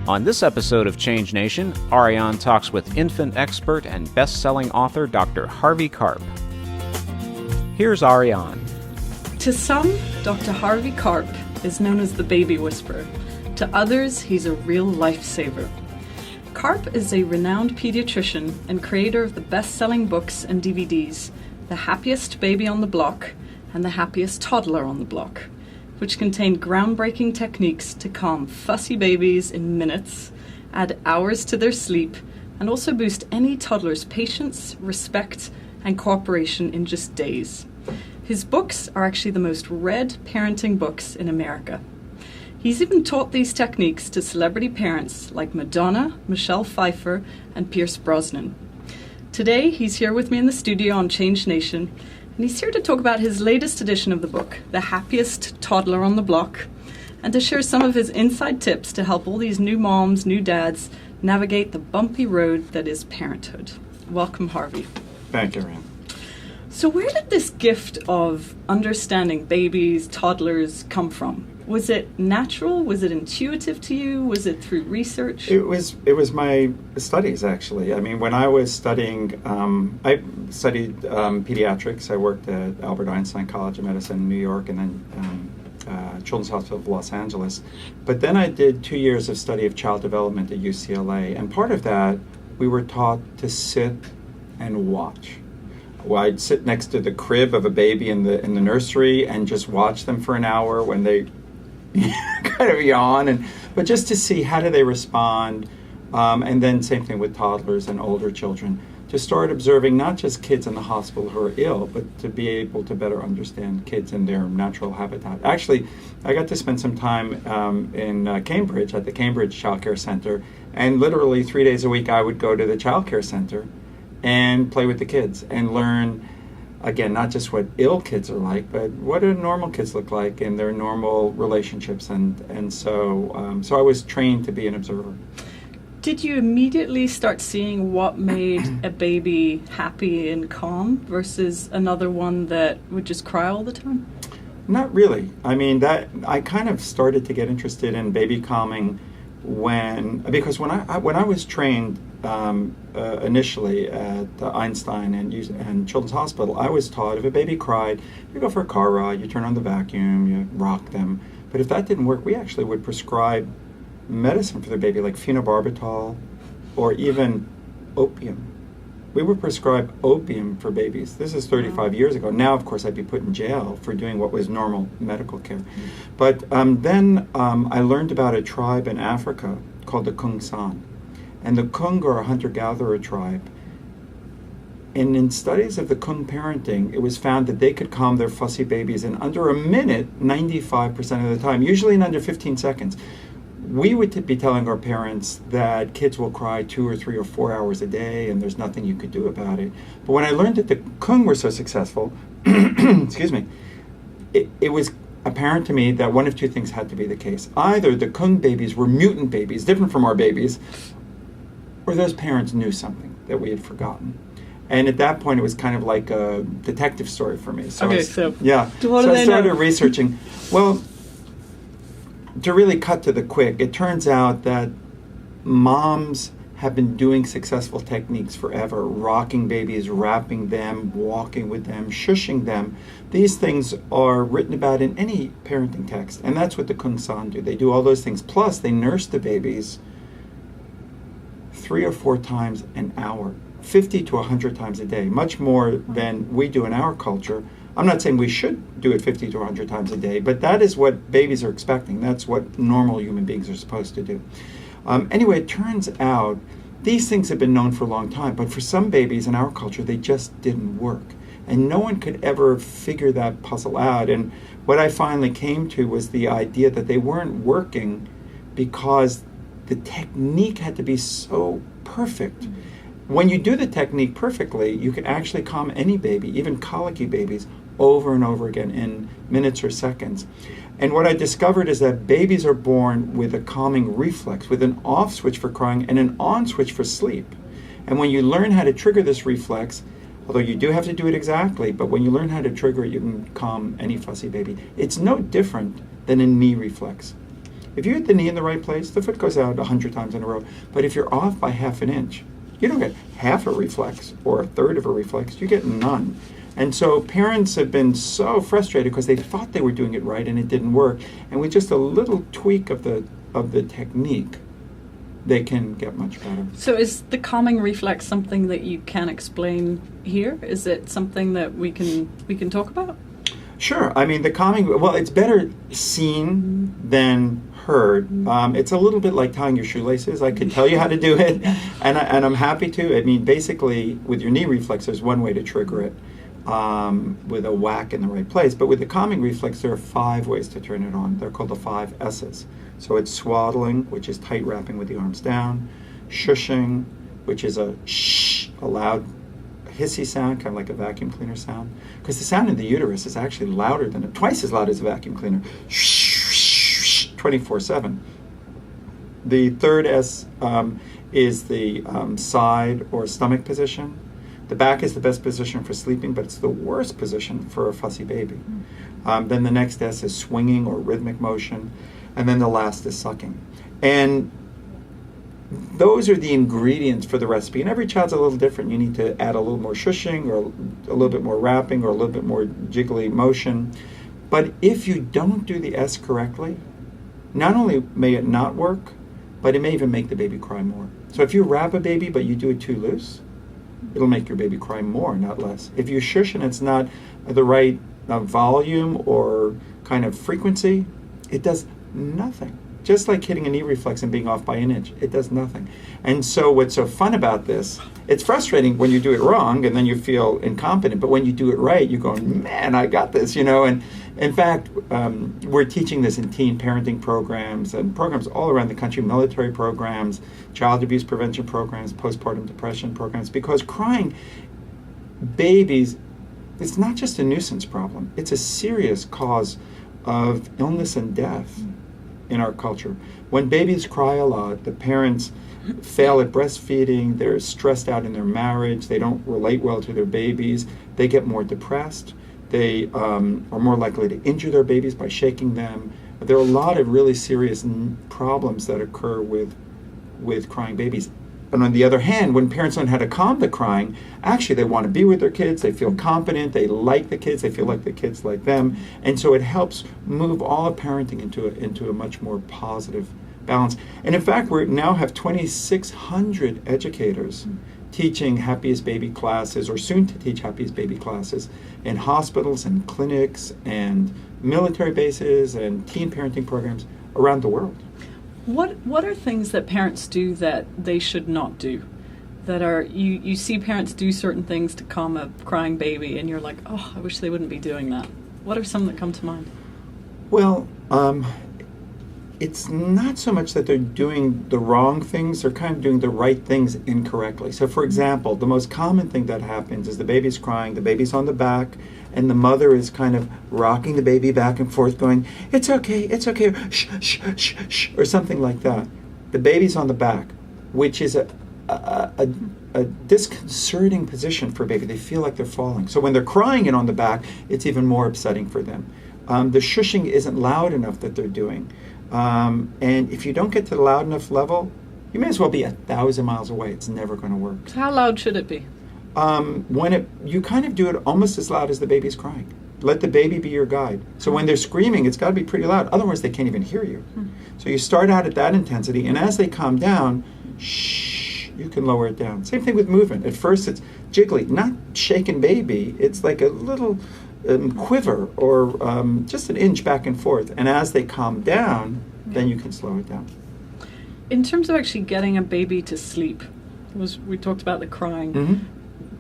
On this episode of Change Nation, Ariane talks with infant expert and best-selling author Dr. Harvey Karp. Here's Ariane. To some, Dr. Harvey Karp is known as the baby whisperer. To others, he's a real lifesaver. Karp is a renowned paediatrician and creator of the best-selling books and DVDs, The Happiest Baby on the Block and The Happiest Toddler on the Block, which contain groundbreaking techniques to calm fussy babies in minutes, add hours to their sleep, and also boost any toddler's patience, respect, and cooperation in just days. His books are actually the most read parenting books in America. He's even taught these techniques to celebrity parents like Madonna, Michelle Pfeiffer, and Pierce Brosnan. Today, he's here with me in the studio on Change Nation, and he's here to talk about his latest edition of the book, The Happiest Toddler on the Block, and to share some of his inside tips to help all these new moms, new dads, navigate the bumpy road that is parenthood. Welcome, Harvey. Thank you, Ariane. So where did this gift of understanding babies, toddlers come from? Was it natural? Was it intuitive to you? Was it through research? It was my studies, actually. I mean, when I was studying, I studied pediatrics. I worked at Albert Einstein College of Medicine in New York and then Children's Hospital of Los Angeles. But then I did 2 years of study of child development at UCLA. And part of that, we were taught to sit and watch. Well, I'd sit next to the crib of a baby in the nursery and just watch them for an hour when they kind of yawn, but just to see how do they respond, and then same thing with toddlers and older children, to start observing not just kids in the hospital who are ill, but to be able to better understand kids in their natural habitat. Actually, I got to spend some time in Cambridge at the Cambridge Child Care Center, and literally 3 days a week I would go to the child care center and play with the kids and learn, again, not just what ill kids are like, but what do normal kids look like in their normal relationships. And so I was trained to be an observer. Did you immediately start seeing what made a baby happy and calm versus another one that would just cry all the time? Not really. I mean, that I kind of started to get interested in baby calming because when I was trained initially at Einstein and Children's Hospital, I was taught if a baby cried, you go for a car ride, you turn on the vacuum, you rock them. But if that didn't work, we actually would prescribe medicine for the baby, like phenobarbital or even opium. We would prescribe opium for babies. This is 35 years ago. Now, of course, I'd be put in jail for doing what was normal medical care. But then I learned about a tribe in Africa called the Kung San. And the Kung are a hunter-gatherer tribe. And in studies of the Kung parenting, it was found that they could calm their fussy babies in under a minute, 95% of the time, usually in under 15 seconds. We would be telling our parents that kids will cry 2 or 3 or 4 hours a day and there's nothing you could do about it. But when I learned that the Kung were so successful, excuse me, it was apparent to me that one of two things had to be the case. Either the Kung babies were mutant babies, different from our babies, or those parents knew something that we had forgotten. And at that point, it was kind of like a detective story for me. So I started researching. Well, to really cut to the quick, it turns out that moms have been doing successful techniques forever, rocking babies, wrapping them, walking with them, shushing them. These things are written about in any parenting text, and that's what the Kung San do. They do all those things. Plus, they nurse the babies 3 or 4 times an hour, 50 to 100 times a day, much more than we do in our culture. I'm not saying we should do it 50 to 100 times a day, but that is what babies are expecting. That's what normal human beings are supposed to do. Anyway, it turns out these things have been known for a long time, but for some babies in our culture, they just didn't work. And no one could ever figure that puzzle out. And what I finally came to was the idea that they weren't working because the technique had to be so perfect. When you do the technique perfectly, you can actually calm any baby, even colicky babies, over and over again in minutes or seconds. And what I discovered is that babies are born with a calming reflex, with an off switch for crying and an on switch for sleep. And when you learn how to trigger this reflex, although you do have to do it exactly, but when you learn how to trigger it, you can calm any fussy baby. It's no different than a knee reflex. If you hit the knee in the right place, the foot goes out 100 times in a row. But if you're off by half an inch, you don't get half a reflex or a third of a reflex, you get none. And so parents have been so frustrated because they thought they were doing it right and it didn't work. And with just a little tweak of the technique, they can get much better. So is the calming reflex something that you can explain here? Is it something that we can talk about? Sure. I mean, the calming, well, it's better seen than heard. It's a little bit like tying your shoelaces. I could tell you how to do it, and I'm happy to. I mean, basically, with your knee reflex, there's one way to trigger it, with a whack in the right place. But with the calming reflex, there are 5 ways to turn it on. They're called the 5 S's. So it's swaddling, which is tight wrapping with the arms down, shushing, which is a shh, a loud hissy sound, kind of like a vacuum cleaner sound, because the sound in the uterus is actually louder than twice as loud as a vacuum cleaner, 24/7. The third S is the side or stomach position. The back is the best position for sleeping, but it's the worst position for a fussy baby. Then the next S is swinging or rhythmic motion, and then the last is sucking. And those are the ingredients for the recipe, and every child's a little different. You need to add a little more shushing or a little bit more wrapping or a little bit more jiggly motion. But if you don't do the S correctly, not only may it not work, but it may even make the baby cry more. So if you wrap a baby but you do it too loose, it'll make your baby cry more, not less. If you shush and it's not the right volume or kind of frequency, it does nothing. Just like hitting a knee reflex and being off by an inch, it does nothing. And so what's so fun about this, it's frustrating when you do it wrong and then you feel incompetent, but when you do it right, you go, man, I got this, And in fact, we're teaching this in teen parenting programs and programs all around the country, military programs, child abuse prevention programs, postpartum depression programs, because crying babies, it's not just a nuisance problem, it's a serious cause of illness and death in our culture. When babies cry a lot, the parents fail at breastfeeding, they're stressed out in their marriage, they don't relate well to their babies, they get more depressed, they are more likely to injure their babies by shaking them. There are a lot of really serious problems that occur with crying babies. And on the other hand, when parents learn how to calm the crying, actually they want to be with their kids, they feel competent, they like the kids, they feel like the kids like them. And so it helps move all of parenting into a much more positive balance. And in fact, we now have 2,600 educators teaching Happiest Baby classes, or soon to teach Happiest Baby classes, in hospitals and clinics and military bases and teen parenting programs around the world. What are things that parents do that they should not do? That are you see parents do certain things to calm a crying baby, and you're like, oh, I wish they wouldn't be doing that. What are some that come to mind? Well, it's not so much that they're doing the wrong things, they're kind of doing the right things incorrectly. So for example, the most common thing that happens is the baby's crying, the baby's on the back, and the mother is kind of rocking the baby back and forth going, it's okay, shh, shh, shh, shh, or something like that. The baby's on the back, which is a disconcerting position for a baby. They feel like they're falling. So when they're crying and on the back, it's even more upsetting for them. The shushing isn't loud enough that they're doing. And if you don't get to the loud enough level, you may as well be 1,000 miles away. It's never going to work. So how loud should it be? You kind of do it almost as loud as the baby's crying. Let the baby be your guide. So when they're screaming, it's got to be pretty loud. Otherwise, they can't even hear you. So you start out at that intensity, and as they calm down, shh, you can lower it down. Same thing with movement. At first, it's jiggly, not shaken baby. It's like a little quiver or just an inch back and forth. And as they calm down, then you can slow it down. In terms of actually getting a baby to sleep, we talked about the crying. Mm-hmm.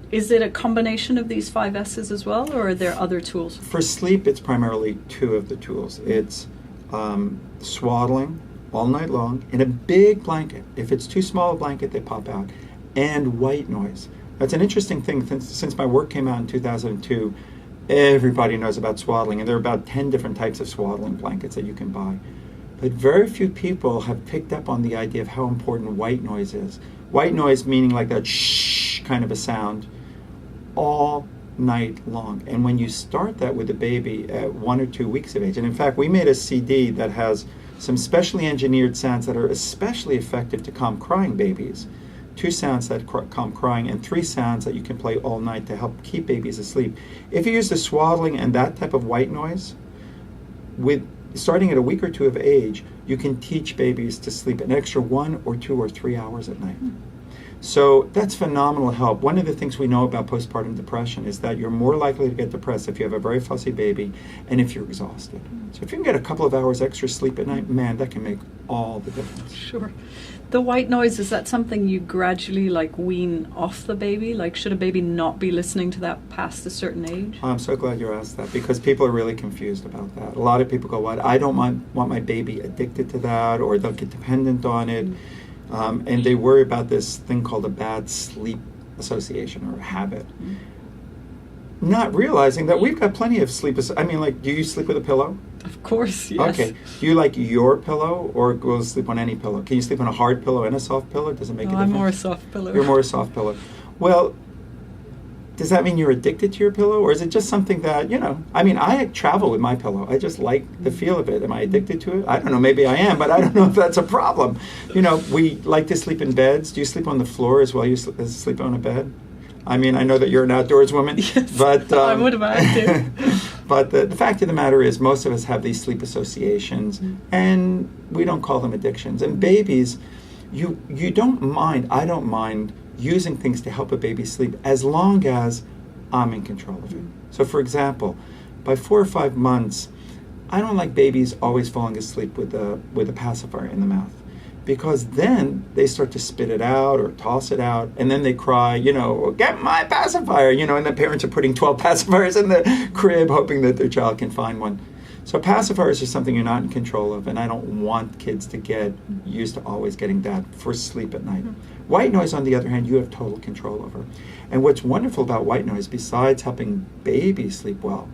Is it a combination of these 5 S's as well, or are there other tools? For sleep, it's primarily 2 of the tools. It's swaddling all night long in a big blanket. If it's too small a blanket, they pop out. And white noise. That's an interesting thing. Since my work came out in 2002, everybody knows about swaddling, and there are about 10 different types of swaddling blankets that you can buy. But very few people have picked up on the idea of how important white noise is. White noise meaning like that shh kind of a sound all night long. And when you start that with a baby at 1 or 2 weeks of age, and in fact we made a CD that has some specially engineered sounds that are especially effective to calm crying babies. 2 sounds that calm crying, and 3 sounds that you can play all night to help keep babies asleep. If you use the swaddling and that type of white noise, starting at a week or 2 of age, you can teach babies to sleep an extra 1 or 2 or 3 hours at night. So that's phenomenal help. One of the things we know about postpartum depression is that you're more likely to get depressed if you have a very fussy baby and if you're exhausted. So if you can get a couple of hours extra sleep at night, man, that can make all the difference. Sure. The white noise, is that something you gradually wean off the baby? Should a baby not be listening to that past a certain age? I'm so glad you asked that, because people are really confused about that. A lot of people go, "What? I don't want my baby addicted to that, or they'll get dependent on it." And they worry about this thing called a bad sleep association or a habit. Not realizing that we've got plenty of sleep. Do you sleep with a pillow? Of course, yes. Okay. Do you like your pillow, or go sleep on any pillow? Can you sleep on a hard pillow and a soft pillow? Does it make a difference? I'm more a soft pillow. You're more a soft pillow. Well, does that mean you're addicted to your pillow, or is it just something that, I travel with my pillow. I just like the feel of it. Am I addicted to it? I don't know. Maybe I am, but I don't know if that's a problem. We like to sleep in beds. Do you sleep on the floor as well as sleep on a bed? I know that you're an outdoors woman, yes, but I would have had to. But the fact of the matter is, most of us have these sleep associations, and we don't call them addictions. And babies, you don't mind. I don't mind using things to help a baby sleep as long as I'm in control of it. So, for example, by 4 or 5 months, I don't like babies always falling asleep with a pacifier in the mouth, because then they start to spit it out or toss it out, and then they cry, "Get my pacifier," and the parents are putting 12 pacifiers in the crib hoping that their child can find one. So pacifiers are something you're not in control of, and I don't want kids to get used to always getting that for sleep at night. White noise, on the other hand, you have total control over. And what's wonderful about white noise, besides helping babies sleep well,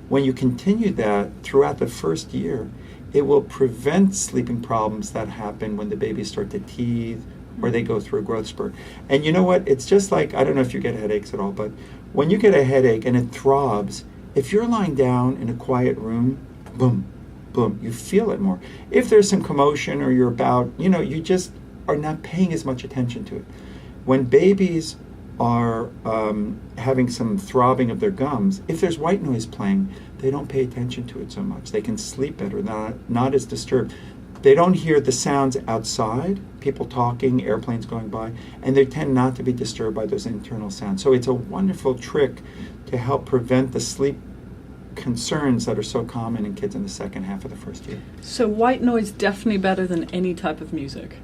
when you continue that throughout the first year, it will prevent sleeping problems that happen when the babies start to teethe or they go through a growth spurt. And you know what? It's just like, I don't know if you get headaches at all, but when you get a headache and it throbs, if you're lying down in a quiet room, boom, boom, you feel it more. If there's some commotion or you're about, you just are not paying as much attention to it. When babies are having some throbbing of their gums, if there's white noise playing, they don't pay attention to it so much. They can sleep better, not as disturbed. They don't hear the sounds outside, people talking, airplanes going by, and they tend not to be disturbed by those internal sounds. So it's a wonderful trick to help prevent the sleep concerns that are so common in kids in the second half of the first year. So white noise definitely better than any type of music.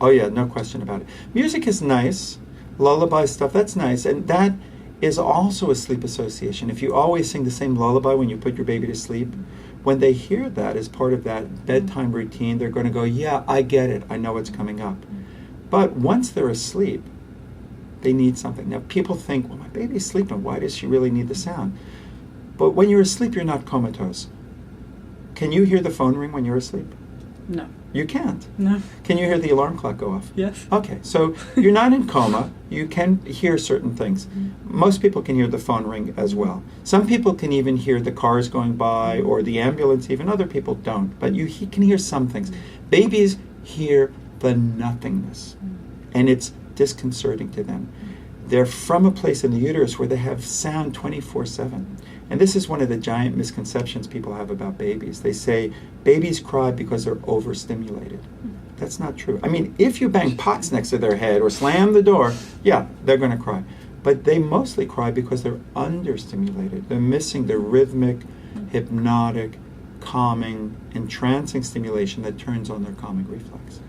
Oh yeah, no question about it. Music is nice. Lullaby stuff, that's nice. And that is also a sleep association. If you always sing the same lullaby when you put your baby to sleep, when they hear that as part of that bedtime routine, they're going to go, "Yeah, I get it. I know what's coming up." But once they're asleep, they need something. Now, people think, "Well, my baby's sleeping. Why does she really need the sound?" But when you're asleep, you're not comatose. Can you hear the phone ring when you're asleep? No. You can't. No. Can you hear the alarm clock go off? Yes. Okay, so you're not in coma. You can hear certain things. Most people can hear the phone ring as well. Some people can even hear the cars going by or the ambulance even. Other people don't. But you can hear some things. Babies hear the nothingness, and it's disconcerting to them. They're from a place in the uterus where they have sound 24/7. And this is one of the giant misconceptions people have about babies. They say babies cry because they're overstimulated. That's not true. If you bang pots next to their head or slam the door, yeah, they're going to cry. But they mostly cry because they're understimulated. They're missing the rhythmic, hypnotic, calming, entrancing stimulation that turns on their calming reflex.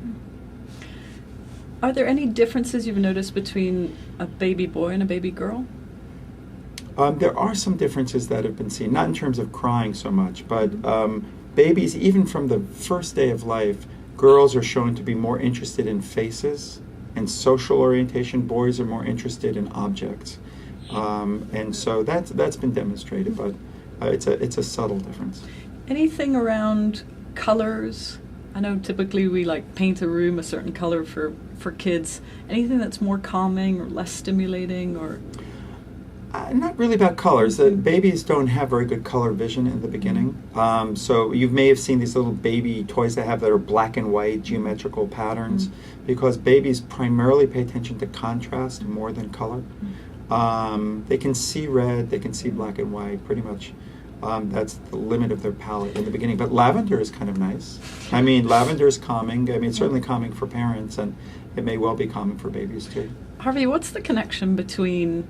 Are there any differences you've noticed between a baby boy and a baby girl? There are some differences that have been seen, not in terms of crying so much, but babies, even from the first day of life, girls are shown to be more interested in faces and social orientation. Boys are more interested in objects. And so that's been demonstrated, but it's a subtle difference. Anything around colors? I know typically we paint a room a certain color for kids. Anything that's more calming or less stimulating or... Not really about colors. Babies don't have very good color vision in the beginning. So you may have seen these little baby toys they have that are black and white geometrical patterns because babies primarily pay attention to contrast more than color. They can see red, they can see black and white, pretty much. That's the limit of their palette in the beginning. But lavender is kind of nice. I mean, lavender is calming. I mean, it's certainly calming for parents, and it may well be calming for babies too. Harvey, what's the connection between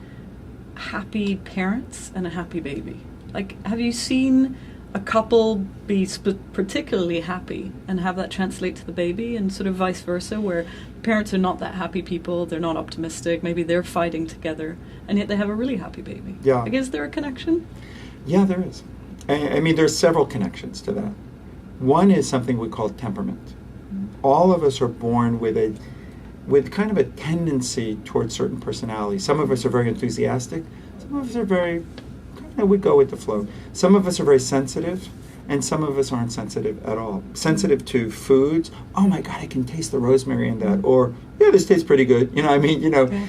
happy parents and a happy baby? Like, have you seen a couple be particularly happy and have that translate to the baby, and sort of vice versa, where parents are not that happy people, they're not optimistic, maybe they're fighting together, and yet they have a really happy baby? Yeah. Like, is there a connection? Yeah, there is. I mean, there's several connections to that. One is something we call temperament. All of us are born with kind of a tendency towards certain personalities. Some of us are very enthusiastic. Some of us are very, we go with the flow. Some of us are very sensitive, and some of us aren't sensitive at all. Sensitive to foods. Oh my God, I can taste the rosemary in that. Or, yeah, this tastes pretty good. You know, I mean, you know, Yeah.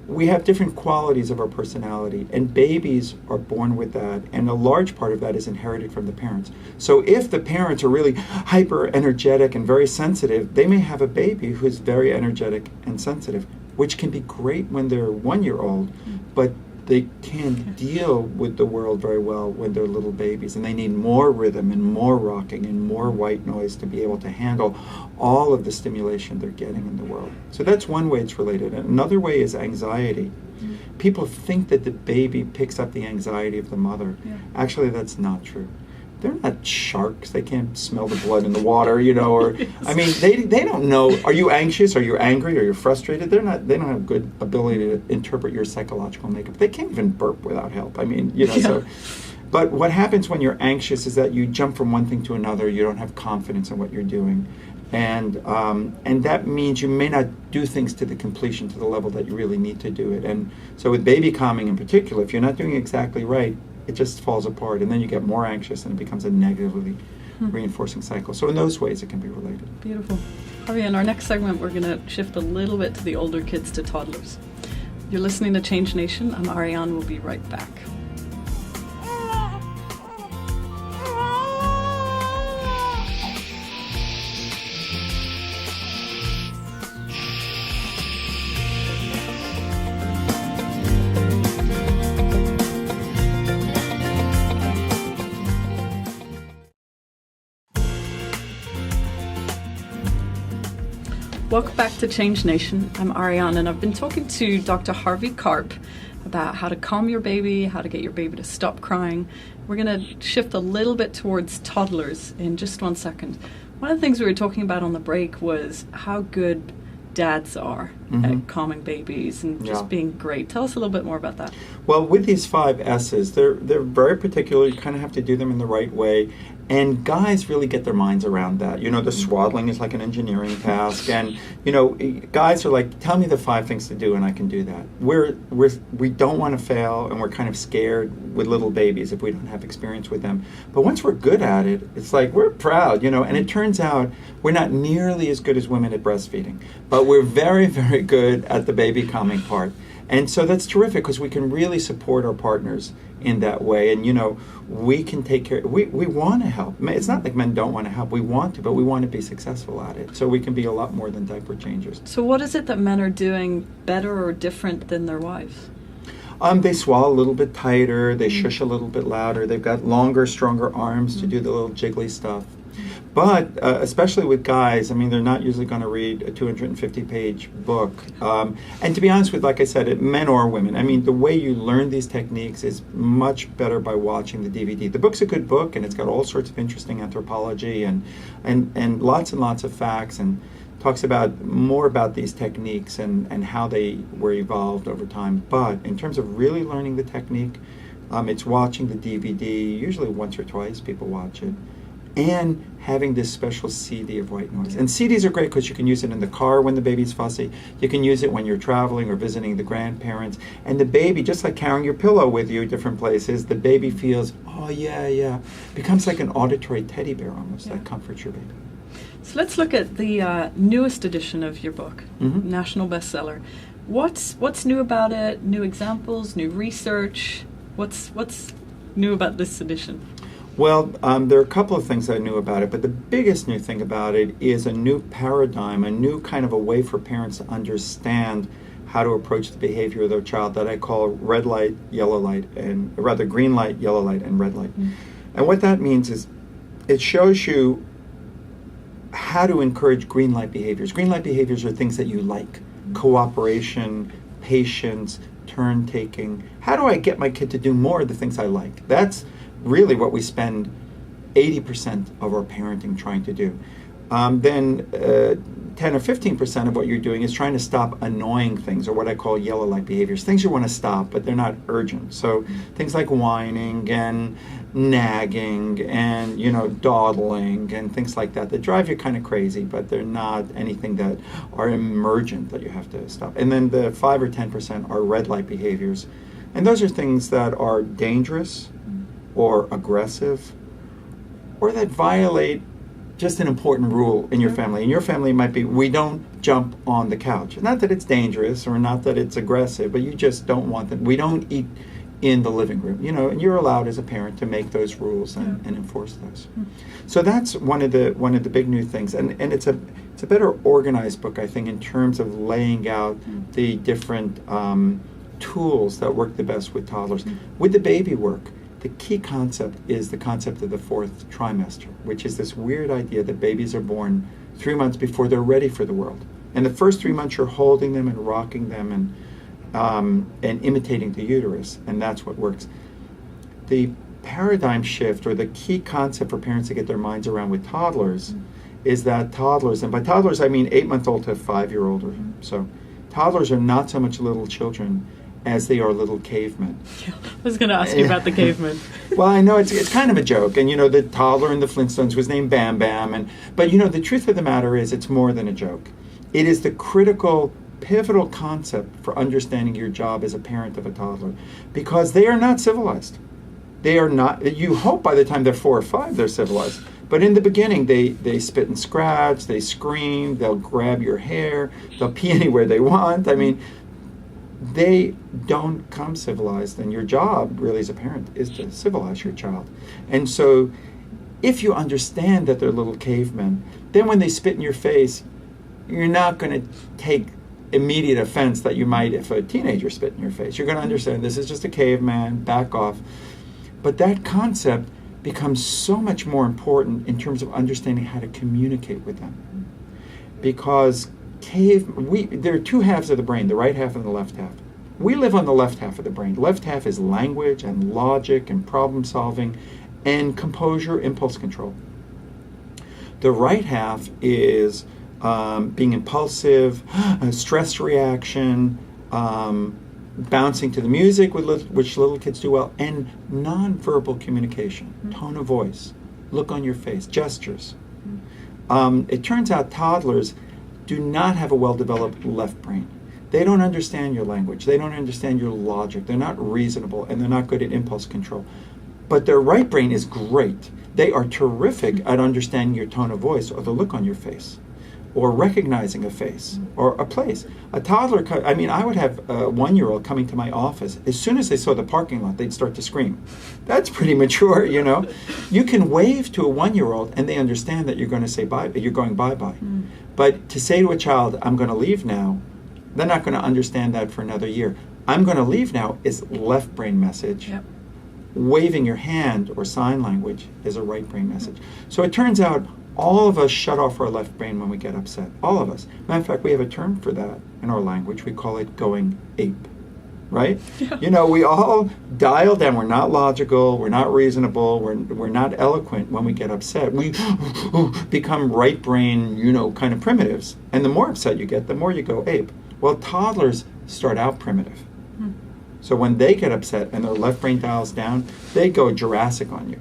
we have different qualities of our personality, and babies are born with that, and a large part of that is inherited from the parents. So if the parents are really hyper energetic and very sensitive, they may have a baby who's very energetic and sensitive, which can be great when they're 1 year old, but they can't deal with the world very well when they're little babies, and they need more rhythm and more rocking and more white noise to be able to handle all of the stimulation they're getting in the world. So that's one way it's related. And another way is anxiety. People think that the baby picks up the anxiety of the mother. Yeah. Actually, that's not true. They're not sharks. They can't smell the blood in the water, you know, or I mean, they don't know, are you anxious, are you angry, are you frustrated? They don't have good ability to interpret your psychological makeup. They can't even burp without help. I mean, you know, so but what happens when you're anxious is that you jump from one thing to another. You don't have confidence in what you're doing. And that means you may not do things to the completion, to the level that you really need to do it. And so with baby calming in particular, if you're not doing it exactly right, it just falls apart, and then you get more anxious, and it becomes a negatively reinforcing cycle. So in those ways, it can be related. Beautiful. Harvey, in our next segment, we're going to shift a little bit to the older kids, to toddlers. You're listening to Change Nation. I'm Ariane. We'll be right back. Welcome back to Change Nation. I'm Ariane, and I've been talking to Dr. Harvey Karp about how to calm your baby, how to get your baby to stop crying. We're going to shift a little bit towards toddlers in just 1 second. One of the things we were talking about on the break was how good dads are at calming babies and just being great. Tell us a little bit more about that. Well, with these 5 S's, they're very particular. You kind of have to do them in the right way. And guys really get their minds around that. You know, the swaddling is like an engineering task. And, you know, guys are like, tell me the 5 things to do and I can do that. We don't want to fail, and we're kind of scared with little babies if we don't have experience with them. But once we're good at it, it's like we're proud, you know. And it turns out we're not nearly as good as women at breastfeeding. But we're very, very good at the baby calming part. And so that's terrific because we can really support our partners in that way. And, you know, we can take care, we want to help. It's not like men don't want to help. We want to, but we want to be successful at it. So we can be a lot more than diaper changers. So what is it that men are doing better or different than their wives? They swallow a little bit tighter. They shush a little bit louder. They've got longer, stronger arms to do the little jiggly stuff. But especially with guys, I mean, they're not usually going to read a 250-page book. And to be honest with, like I said, men or women, I mean, the way you learn these techniques is much better by watching the DVD. The book's a good book, and it's got all sorts of interesting anthropology and lots of facts, and talks about more about these techniques and how they were evolved over time. But in terms of really learning the technique, it's watching the DVD, usually once or twice people watch it, and having this special CD of white noise. And CDs are great because you can use it in the car when the baby's fussy. You can use it when you're traveling or visiting the grandparents. And the baby, just like carrying your pillow with you at different places, the baby feels, oh yeah. Becomes like an auditory teddy bear almost, that comforts your baby. So let's look at the newest edition of your book, national bestseller. What's new about it? New examples, new research? What's new about this edition? Well, there are a couple of things I knew about it, but the biggest new thing about it is a new paradigm, a new kind of a way for parents to understand how to approach the behavior of their child that I call red light, yellow light, and rather green light, yellow light, and red light. Mm-hmm. And what that means is it shows you how to encourage green light behaviors. Green light behaviors are things that you like. Mm-hmm. Cooperation, patience, turn taking. How do I get my kid to do more of the things I like? That's really what we spend 80% of our parenting trying to do. Then 10 or 15% of what you're doing is trying to stop annoying things, or what I call yellow light behaviors, things you want to stop, but they're not urgent. So things like whining and nagging and, dawdling and things like that drive you kind of crazy, but they're not anything that are emergent that you have to stop. And then the 5 or 10% are red light behaviors. And those are things that are dangerous or aggressive, or that violate just an important rule in your family. In your family, it might be, we don't jump on the couch. Not that it's dangerous or not that it's aggressive, but you just don't want them. We don't eat in the living room, and you're allowed as a parent to make those rules and enforce those. So that's one of the big new things, and it's a better organized book, I think, in terms of laying out the different tools that work the best with toddlers. With the baby work, the key concept is the concept of the 4th trimester, which is this weird idea that babies are born 3 months before they're ready for the world. And the first 3 months you're holding them and rocking them and imitating the uterus, and that's what works. The paradigm shift, or the key concept for parents to get their minds around with toddlers, is that toddlers, and by toddlers I mean 8-month-old to 5-year-old, or so, toddlers are not so much little children as they are little cavemen. Yeah, I was going to ask you about the cavemen. Well, I know it's kind of a joke, and the toddler in the Flintstones was named Bam Bam, but the truth of the matter is it's more than a joke. It is the critical, pivotal concept for understanding your job as a parent of a toddler, because they are not civilized. They are not. You hope by the time they're 4 or 5 they're civilized, but in the beginning they spit and scratch, they scream, they'll grab your hair, they'll pee anywhere they want. I mean, they don't come civilized, and your job really as a parent is to civilize your child. And so if you understand that they're little cavemen, then when they spit in your face, you're not going to take immediate offense that you might if a teenager spit in your face. You're going to understand this is just a caveman, back off. But that concept becomes so much more important in terms of understanding how to communicate with them. Because there are 2 halves of the brain, the right half and the left half. We live on the left half of the brain. The left half is language and logic and problem solving and composure, impulse control. The right half is being impulsive, stress reaction, bouncing to the music, which little kids do well, and nonverbal communication, tone of voice, look on your face, gestures. It turns out toddlers do not have a well-developed left brain. They don't understand your language. They don't understand your logic. They're not reasonable, and they're not good at impulse control. But their right brain is great. They are terrific at understanding your tone of voice or the look on your face, or recognizing a face or a place. A toddler, I would have a 1-year-old coming to my office. As soon as they saw the parking lot, they'd start to scream. That's pretty mature, You can wave to a 1-year-old and they understand that you're going to say bye, you're going bye-bye. But to say to a child, I'm going to leave now, they're not going to understand that for another year. I'm going to leave now is left brain message. Yep. Waving your hand or sign language is a right brain message. So it turns out all of us shut off our left brain when we get upset. All of us. Matter of fact, we have a term for that in our language. We call it going ape. Right? Yeah. We all dial down. We're not logical. We're not reasonable. We're not eloquent when we get upset. We become right brain, kind of primitives. And the more upset you get, the more you go ape. Well, toddlers start out primitive. So when they get upset and their left brain dials down, they go Jurassic on you.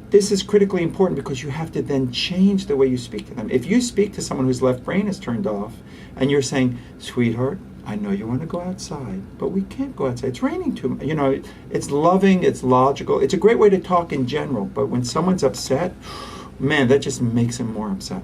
This is critically important because you have to then change the way you speak to them. If you speak to someone whose left brain is turned off and you're saying, sweetheart, I know you want to go outside, but we can't go outside. It's raining too much. It's loving, it's logical. It's a great way to talk in general, but when someone's upset, man, that just makes them more upset.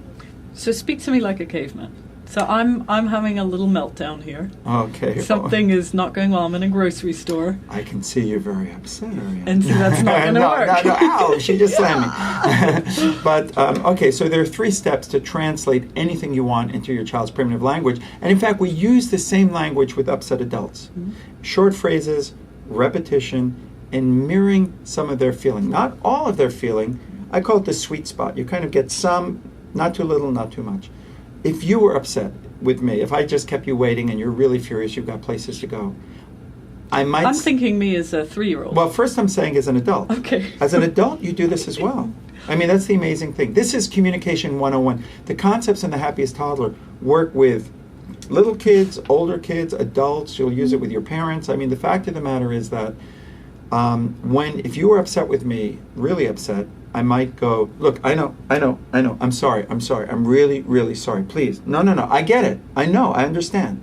So speak to me like a caveman. So I'm having a little meltdown here. Okay. Something is not going well. I'm in a grocery store. I can see you're very upset, Ariane. And so that's not going to work. No, ow, she just slammed me. But, okay, so there are 3 steps to translate anything you want into your child's primitive language. And in fact, we use the same language with upset adults. Short phrases, repetition, and mirroring some of their feeling. Not all of their feeling. I call it the sweet spot. You kind of get some, not too little, not too much. If you were upset with me, if I just kept you waiting and you're really furious, you've got places to go, I might... I'm thinking me as a 3-year-old. Well, first I'm saying as an adult. Okay. As an adult, you do this as well. I mean, that's the amazing thing. This is communication 101. The concepts in the Happiest Toddler work with little kids, older kids, adults. You'll use it with your parents. I mean, the fact of the matter is that if you were upset with me, really upset, I might go, look, I know, I'm sorry, I'm really, really sorry, please. No, I get it, I know, I understand.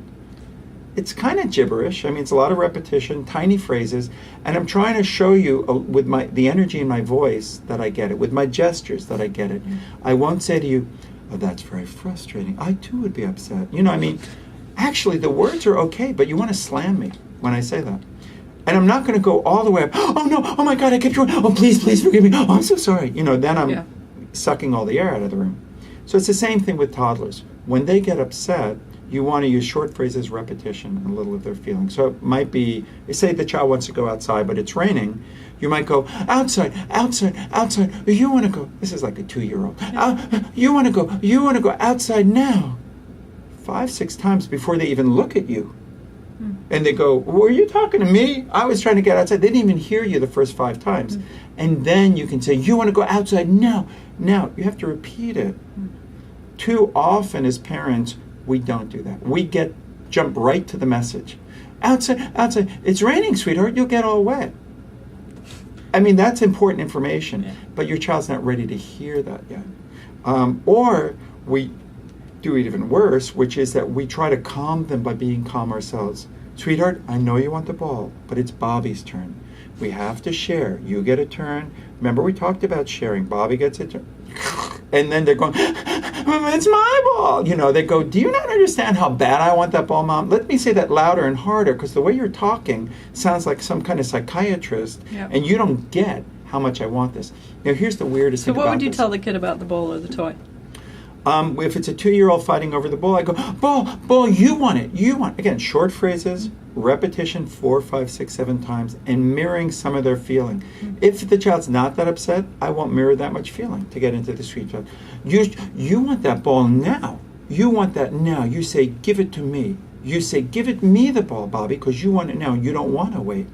It's kind of gibberish. I mean, it's a lot of repetition, tiny phrases, and I'm trying to show you with the energy in my voice that I get it, with my gestures that I get it. I won't say to you, oh, that's very frustrating. I too would be upset. You know, I mean, actually the words are okay, but you want to slam me when I say that. And I'm not going to go all the way up, oh no, oh my God, I kept going, oh please forgive me, oh I'm so sorry. You know, then I'm sucking all the air out of the room. So it's the same thing with toddlers. When they get upset, you want to use short phrases, repetition, and a little of their feelings. So it might be, say the child wants to go outside, but it's raining. You might go, outside. You want to go, this is like a 2-year-old. You want to go outside now. 5, 6 times before they even look at you. And they go, were you talking to me? I was trying to get outside. They didn't even hear you the first 5 times. And then you can say, you want to go outside now. Now, you have to repeat it. Too often as parents, we don't do that. We jump right to the message. Outside. It's raining, sweetheart. You'll get all wet. I mean, that's important information, but your child's not ready to hear that yet. Or we do it even worse, which is that we try to calm them by being calm ourselves. Sweetheart, I know you want the ball, but it's Bobby's turn. We have to share. You get a turn. Remember we talked about sharing. Bobby gets a turn. And then they're going, it's my ball. You know, they go, do you not understand how bad I want that ball, Mom? Let me say that louder and harder, because the way you're talking sounds like some kind of psychiatrist, and you don't get how much I want this. Now, here's the weirdest thing about this. So what would you tell the kid about the ball or the toy? If it's a 2-year-old fighting over the ball, I go, ball, you want it. Again, short phrases, repetition 4, 5, 6, 7 times, and mirroring some of their feeling. If the child's not that upset, I won't mirror that much feeling to get into the sweet spot. You want that ball now. You want that now. You say, give it to me. You say, give me the ball, Bobby, because you want it now. You don't want to wait.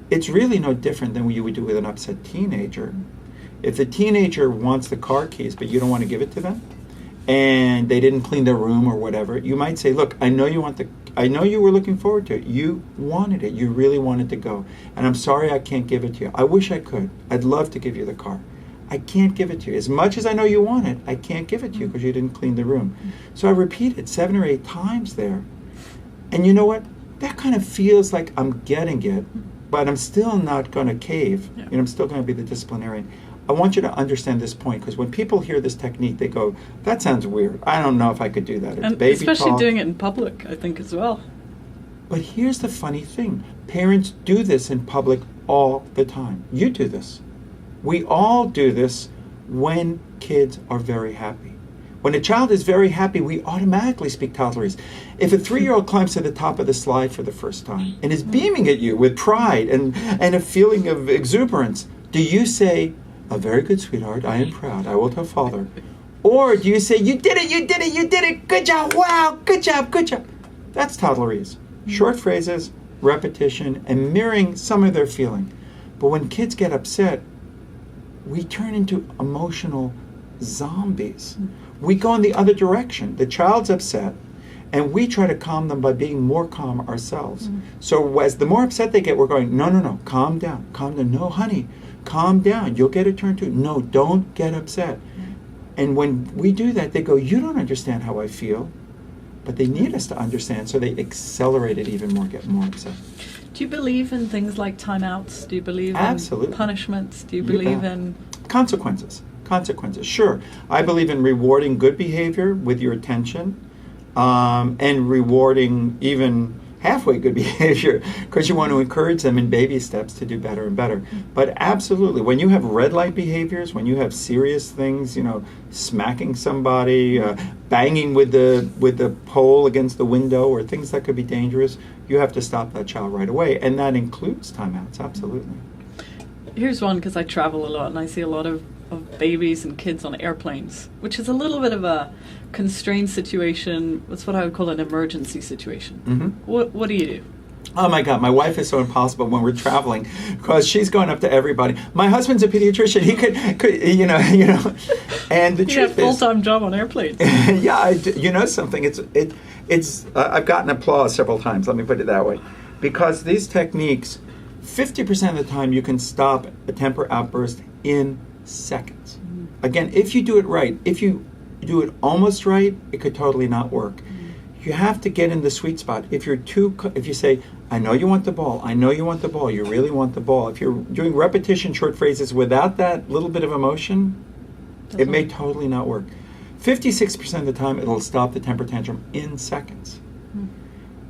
It's really no different than what you would do with an upset teenager. If the teenager wants the car keys, but you don't want to give it to them, and they didn't clean their room or whatever, you might say, look, I know you were looking forward to it. You wanted it. You really wanted to go. And I'm sorry I can't give it to you. I wish I could. I'd love to give you the car. I can't give it to you. As much as I know you want it, I can't give it to you because you didn't clean the room. So I repeat it 7 or 8 times there. And you know what? That kind of feels like I'm getting it, but I'm still not going to cave. Yeah. You know, I'm still going to be the disciplinarian. I want you to understand this point, because when people hear this technique, they go, that sounds weird. I don't know if I could do that. It's and baby especially talk. doing it in public, I think, as well. But here's the funny thing. Parents do this in public all the time. You do this. We all do this when kids are very happy. When a child is very happy, we automatically speak toddlerese. If a 3-year-old climbs to the top of the slide for the first time and is beaming at you with pride and a feeling of exuberance, do you say, a very good, sweetheart, I am proud, I will tell father? Or do you say, you did it, good job, wow, good job. That's toddlerese. Short phrases, repetition, and mirroring some of their feeling. But when kids get upset, we turn into emotional zombies. We go in the other direction. The child's upset, and we try to calm them by being more calm ourselves. So as the more upset they get, we're going, no, calm down. No, honey, calm down. You'll get a turn too. No, don't get upset. And when we do that, they go, you don't understand how I feel. But they need us to understand, so they accelerate it even more, get more upset. Do you believe in things like timeouts? Do you believe Absolutely. in punishments? Do you believe in... Consequences, sure. I believe in rewarding good behavior with your attention. and rewarding even halfway good behavior, because you want to encourage them in baby steps to do better and better. But absolutely, when you have red light behaviors, when you have serious things, smacking somebody, banging with the pole against the window, or things that could be dangerous, you have to stop that child right away, and that includes timeouts. Absolutely. Here's one, because I travel a lot and I see a lot of babies and kids on airplanes, which is a little bit of a constrained situation. It's what I would call an emergency situation. Mm-hmm. What do you do? Oh my God, my wife is so impossible when we're traveling, because she's going up to everybody. My husband's a pediatrician. He could, and the truth is, full-time job on airplanes. Yeah, something. It's I've gotten applause several times. Let me put it that way, because these techniques, 50% of the time, you can stop a temper outburst in seconds. Again, if you do it right, if you do it almost right, it could totally not work. You have to get in the sweet spot. If you say, I know you want the ball, I know you want the ball, you really want the ball. If you're doing repetition short phrases without that little bit of emotion, it may totally not work. 56% of the time, it'll stop the temper tantrum in seconds.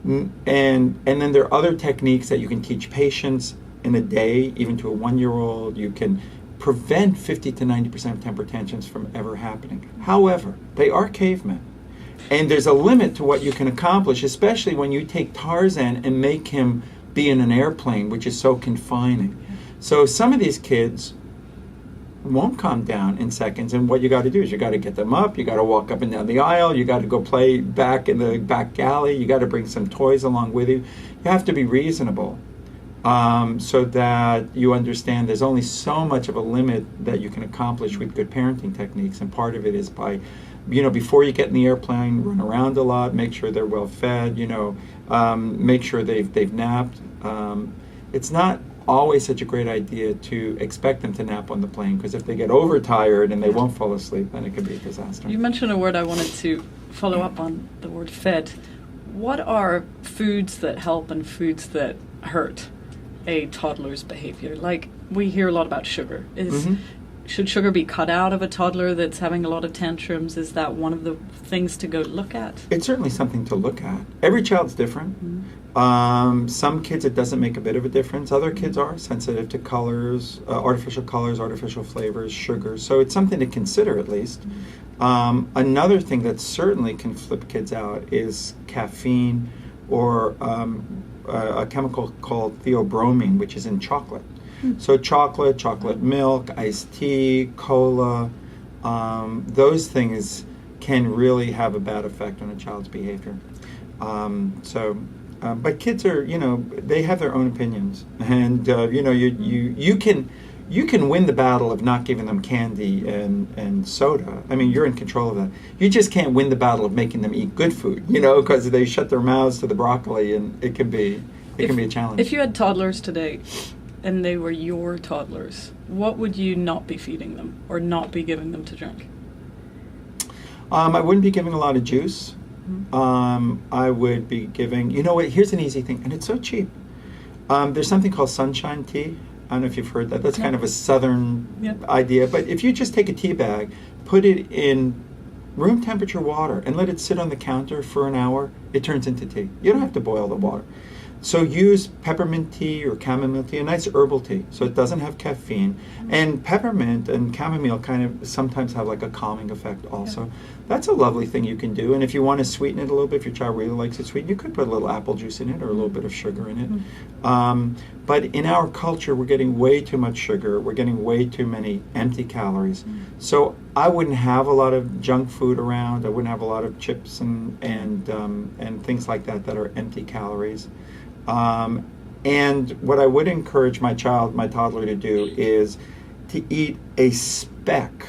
And then there are other techniques that you can teach patients in a day, even to a 1-year-old. You can prevent 50 to 90% of temper tantrums from ever happening. However, they are cavemen. And there's a limit to what you can accomplish, especially when you take Tarzan and make him be in an airplane, which is so confining. So some of these kids won't calm down in seconds, and what you got to do is you got to get them up, you got to walk up and down the aisle, you got to go play back in the back alley, you got to bring some toys along with you. You have to be reasonable, so that you understand there's only so much of a limit that you can accomplish with good parenting techniques, and part of it is by, before you get in the airplane, run around a lot, make sure they're well fed, make sure they've napped. It's not always such a great idea to expect them to nap on the plane, because if they get overtired and they won't fall asleep, then it could be a disaster. You mentioned a word I wanted to follow up on, the word fed. What are foods that help and foods that hurt a toddler's behavior? Like, we hear a lot about sugar. Should sugar be cut out of a toddler that's having a lot of tantrums? Is that one of the things to go look at? It's certainly something to look at. Every child's different. Some kids, it doesn't make a bit of a difference. Other kids are sensitive to colors, artificial flavors, sugar. So it's something to consider, at least. Another thing that certainly can flip kids out is caffeine, or a chemical called theobromine, which is in chocolate. So chocolate milk, iced tea, cola, those things can really have a bad effect on a child's behavior. But kids are, they have their own opinions, and you can win the battle of not giving them candy and soda. I mean, you're in control of that. You just can't win the battle of making them eat good food, because they shut their mouths to the broccoli, and it can be a challenge. If you had toddlers today, and they were your toddlers, what would you not be feeding them or not be giving them to drink? I wouldn't be giving a lot of juice. I would be giving, here's an easy thing, and it's so cheap. There's something called sunshine tea. I don't know if you've heard that. That's kind of a southern idea. But if you just take a tea bag, put it in room temperature water, and let it sit on the counter for an hour, it turns into tea. You don't have to boil the water. So use peppermint tea or chamomile tea, a nice herbal tea, so it doesn't have caffeine. And peppermint and chamomile kind of sometimes have like a calming effect also. Yeah. That's a lovely thing you can do. And if you want to sweeten it a little bit, if your child really likes it sweet, you could put a little apple juice in it or a little bit of sugar in it. But in our culture, we're getting way too much sugar. We're getting way too many empty calories. So I wouldn't have a lot of junk food around. I wouldn't have a lot of chips and things like that are empty calories. And what I would encourage my toddler to do is to eat a speck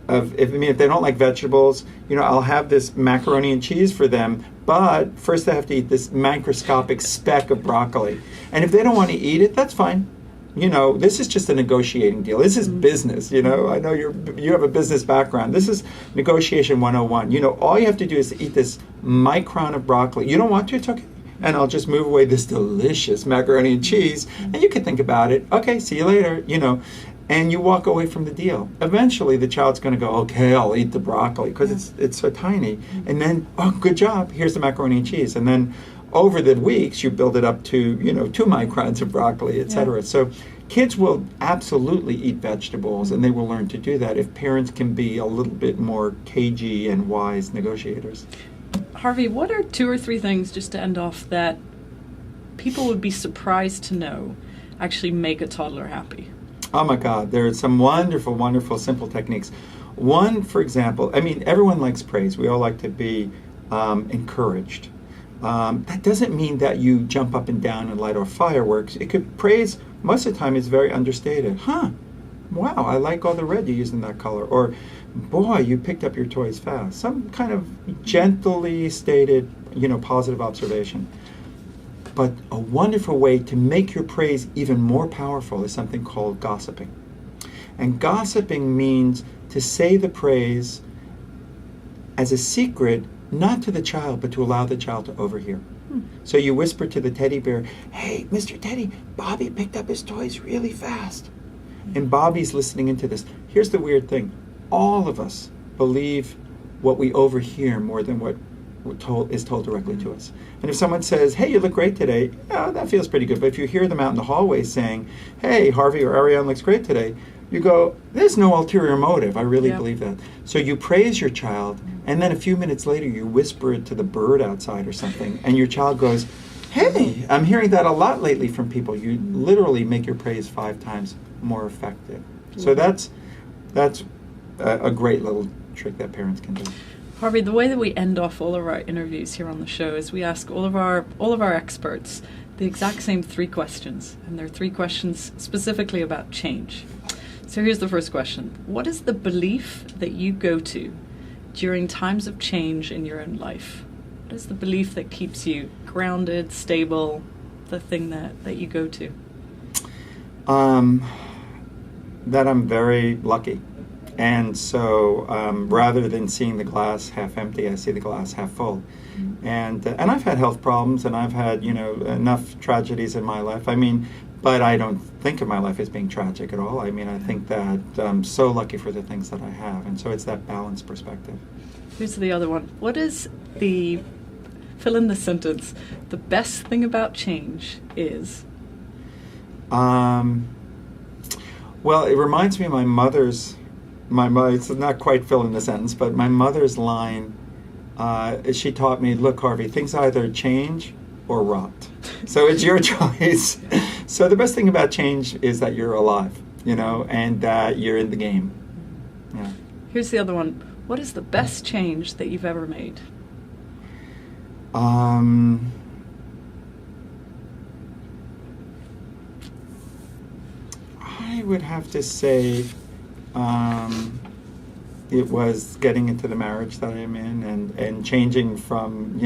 of, if they don't like vegetables, I'll have this macaroni and cheese for them, but first they have to eat this microscopic speck of broccoli. And if they don't want to eat it, that's fine. This is just a negotiating deal. This is business, I know you have a business background. This is negotiation 101. All you have to do is eat this micron of broccoli. You don't want to, it's okay. And I'll just move away this delicious macaroni and cheese, and you can think about it. Okay, see you later, and you walk away from the deal. Eventually, the child's going to go, okay, I'll eat the broccoli, because it's so tiny. And then, oh, good job, here's the macaroni and cheese. And then over the weeks, you build it up to, 2 microns of broccoli, etc. So kids will absolutely eat vegetables, and they will learn to do that if parents can be a little bit more cagey and wise negotiators. Harvey, what are 2 or 3 things, just to end off, that people would be surprised to know actually make a toddler happy? Oh my God, there are some wonderful, wonderful, simple techniques. One, for example, everyone likes praise. We all like to be encouraged. That doesn't mean that you jump up and down and light off fireworks. Praise, most of the time, is very understated. Wow, I like all the red you used in that color. Or, boy, you picked up your toys fast. Some kind of gently stated, positive observation. But a wonderful way to make your praise even more powerful is something called gossiping. And gossiping means to say the praise as a secret, not to the child, but to allow the child to overhear. So you whisper to the teddy bear, hey, Mr. Teddy, Bobby picked up his toys really fast. And Bobby's listening into this. Here's the weird thing. All of us believe what we overhear more than what is told directly to us. And if someone says, hey, you look great today, that feels pretty good. But if you hear them out in the hallway saying, hey, Harvey or Ariane looks great today, you go, there's no ulterior motive. I really believe that. So you praise your child, and then a few minutes later you whisper it to the bird outside or something, and your child goes, hey, I'm hearing that a lot lately from people. You literally make your praise 5 times more effective. So that's a great little trick that parents can do. Harvey, the way that we end off all of our interviews here on the show is we ask all of our experts the exact same 3 questions, and they're 3 questions specifically about change. So here's the first question. What is the belief that you go to during times of change in your own life? What is the belief that keeps you grounded, stable, the thing that you go to? That I'm very lucky. And so rather than seeing the glass half empty, I see the glass half full. And I've had health problems, and I've had, enough tragedies in my life. But I don't think of my life as being tragic at all. I think that I'm so lucky for the things that I have. And so it's that balanced perspective. Here's the other one. What is fill in the sentence, the best thing about change is? Well, it reminds me of my mother's, it's not quite fill in the sentence, but my mother's line, she taught me, look, Harvey, things either change or rot. So it's your choice. So the best thing about change is that you're alive, and that you're in the game. Yeah. Here's the other one. What is the best change that you've ever made? I would have to say it was getting into the marriage that I'm in, and changing from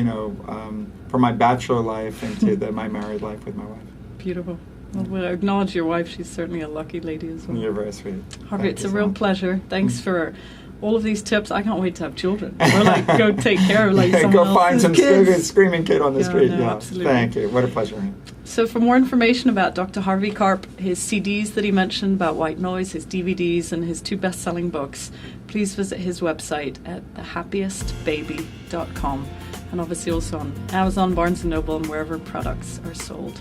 from my bachelor life into my married life with my wife. Beautiful. Well, we'll acknowledge your wife. She's certainly a lucky lady as well. You're very sweet. Harvey, it's a real pleasure. Thanks for all of these tips. I can't wait to have children. Or go take care of someone go find some kids. screaming kid on the street. No, Yeah, absolutely. Thank you. What a pleasure. So for more information about Dr. Harvey Karp, his CDs that he mentioned about white noise, his DVDs, and his 2 best-selling books, please visit his website at thehappiestbaby.com, and obviously also on Amazon, Barnes & Noble, and wherever products are sold.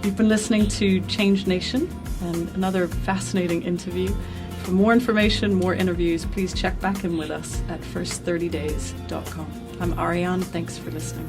You've been listening to Change Nation, and another fascinating interview. For more information, more interviews, please check back in with us at first30days.com. I'm Ariane. Thanks for listening.